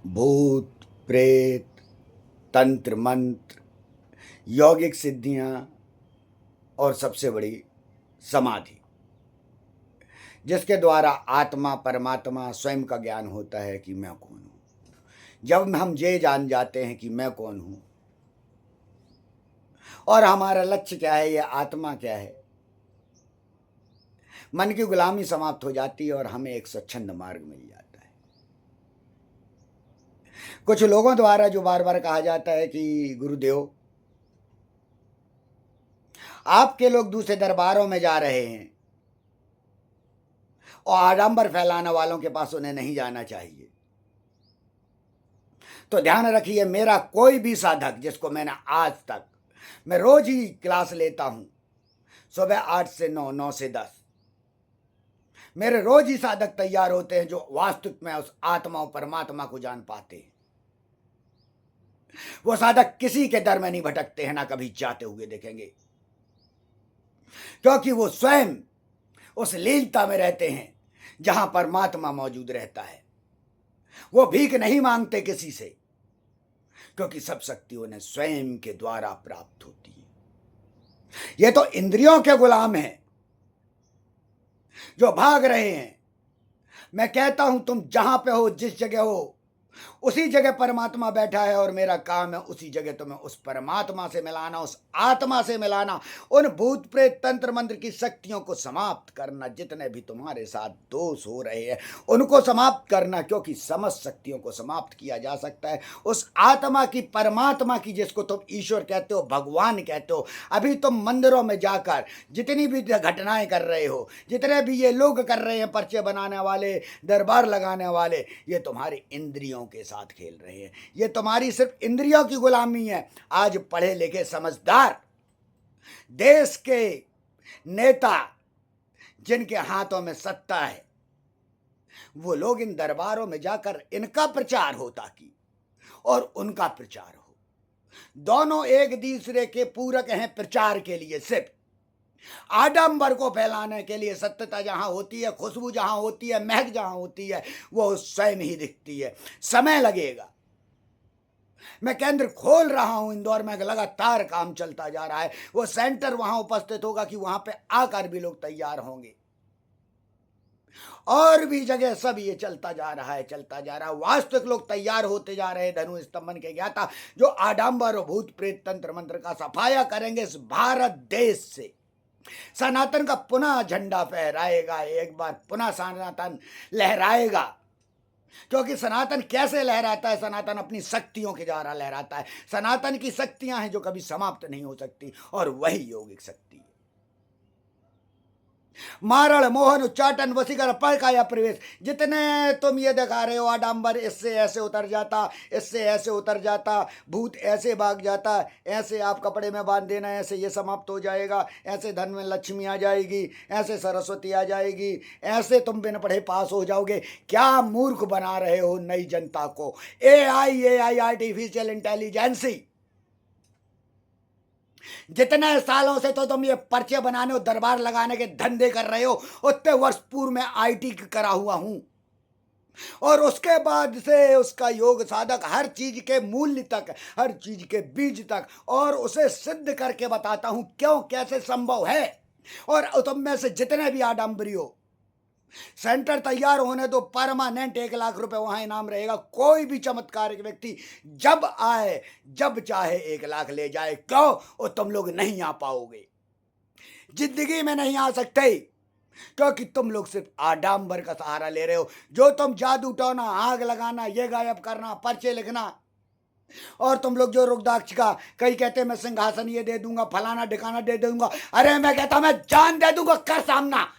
भूत प्रेत, तंत्र मंत्र, यौगिक सिद्धियां और सबसे बड़ी समाधि, जिसके द्वारा आत्मा परमात्मा स्वयं का ज्ञान होता है कि मैं कौन हूं। जब हम ये जान जाते हैं कि मैं कौन हूं और हमारा लक्ष्य क्या है, यह आत्मा क्या है, मन की गुलामी समाप्त हो जाती है और हमें एक स्वच्छंद मार्ग मिल जाता है। कुछ लोगों द्वारा जो बार बार कहा जाता है कि गुरुदेव, आपके लोग दूसरे दरबारों में जा रहे हैं और आडंबर फैलाने वालों के पास उन्हें नहीं जाना चाहिए। तो ध्यान रखिए, मेरा कोई भी साधक जिसको मैंने आज तक, मैं रोज ही क्लास लेता हूं, सुबह 8 से 9, 9 से 10, मेरे रोज ही साधक तैयार होते हैं जो वास्तविक में उस आत्मा और परमात्मा को जान पाते हैं। वो साधक किसी के दर में नहीं भटकते हैं, ना कभी जाते हुए देखेंगे, क्योंकि वो स्वयं उस लीलता में रहते हैं जहां परमात्मा मौजूद रहता है। वो भीख नहीं मांगते किसी से, क्योंकि सब शक्ति उन्हें स्वयं के द्वारा प्राप्त होती है। ये तो इंद्रियों के गुलाम हैं जो भाग रहे हैं। मैं कहता हूं, तुम जहां पे हो, जिस जगह हो, उसी जगह परमात्मा बैठा है और मेरा काम है उसी जगह तुम्हें उस परमात्मा से मिलाना, उस आत्मा से मिलाना, उन भूत प्रेत तंत्र मंत्र की शक्तियों को समाप्त करना। जितने भी तुम्हारे साथ दोष हो रहे हैं उनको समाप्त करना, क्योंकि समस्त शक्तियों को समाप्त किया जा सकता है उस आत्मा की, परमात्मा की, जिसको तुम ईश्वर कहते हो, भगवान कहते हो। अभी तुम मंदिरों में जाकर जितनी भी घटनाएं कर रहे हो, जितने भी ये लोग कर रहे हैं, पर्चे बनाने वाले, दरबार लगाने वाले, ये तुम्हारी इंद्रियों के साथ खेल रहे हैं। ये तुम्हारी सिर्फ इंद्रियों की गुलामी है। आज पढ़े लिखे समझदार देश के नेता जिनके हाथों में सत्ता है, वो लोग इन दरबारों में जाकर इनका प्रचार हो ताकि और उनका प्रचार हो। दोनों एक दूसरे के पूरक हैं प्रचार के लिए। सिर्फ आडंबर को फैलाने के लिए सत्यता जहां होती है, खुशबू जहां होती है, महक जहां होती है, वो स्वयं ही दिखती है। समय लगेगा। मैं केंद्र खोल रहा हूं इंदौर में, लगातार काम चलता जा रहा है। वो सेंटर वहां उपस्थित होगा कि वहां पे आकर भी लोग तैयार होंगे। और भी जगह सब ये चलता जा रहा है, चलता जा रहा है। वास्तविक लोग तैयार होते जा रहे हैं, धनु स्तंभन के ज्ञाता, जो आडंबर और भूत प्रेत तंत्र मंत्र का सफाया करेंगे इस भारत देश से। सनातन का पुनः झंडा फहराएगा, एक बार पुनः सनातन लहराएगा। क्योंकि सनातन कैसे लहराता है? सनातन अपनी शक्तियों के द्वारा लहराता है। सनातन की शक्तियां हैं जो कभी समाप्त नहीं हो सकती, और वही योगिक शक्ति है। मारण मोहन उच्चाटन वशीकरण पर काया प्रवेश, जितने तुम ये दिखा रहे हो आडंबर, इससे ऐसे उतर जाता, इससे ऐसे उतर जाता, भूत ऐसे भाग जाता, ऐसे आप कपड़े में बांध देना, ऐसे ये समाप्त हो जाएगा, ऐसे धन में लक्ष्मी आ जाएगी, ऐसे सरस्वती आ जाएगी, ऐसे तुम बिन पढ़े पास हो जाओगे। क्या मूर्ख बना रहे हो नई जनता को? एआई आर्टिफिशियल इंटेलिजेंसी, जितने सालों से तो तुम ये पर्चे बनाने और दरबार लगाने के धंधे कर रहे हो, उतने वर्ष पूर्व में आईटी करा हुआ हूं, और उसके बाद से उसका योग साधक हर चीज के मूल्य तक, हर चीज के बीज तक, और उसे सिद्ध करके बताता हूं क्यों कैसे संभव है। और तुम में से जितने भी आडंबरी हो, सेंटर तैयार होने तो परमानेंट 1 लाख रुपए वहां इनाम रहेगा। कोई भी चमत्कारिक व्यक्ति जब आए, जब चाहे 1 लाख ले जाए। क्यों? और तुम लोग नहीं आ पाओगे, जिंदगी में नहीं आ सकते, क्योंकि तुम लोग सिर्फ आडंबर का सहारा ले रहे हो। जो तुम जादू टोना, आग लगाना, ये गायब करना, पर्चे लिखना, और तुम लोग जो रुद्राक्ष का, कई कहते मैं सिंहासन ये दे दूंगा, फलाना ढिकाना दे दूंगा। अरे मैं कहता मैं जान दे दूंगा, कर सामना।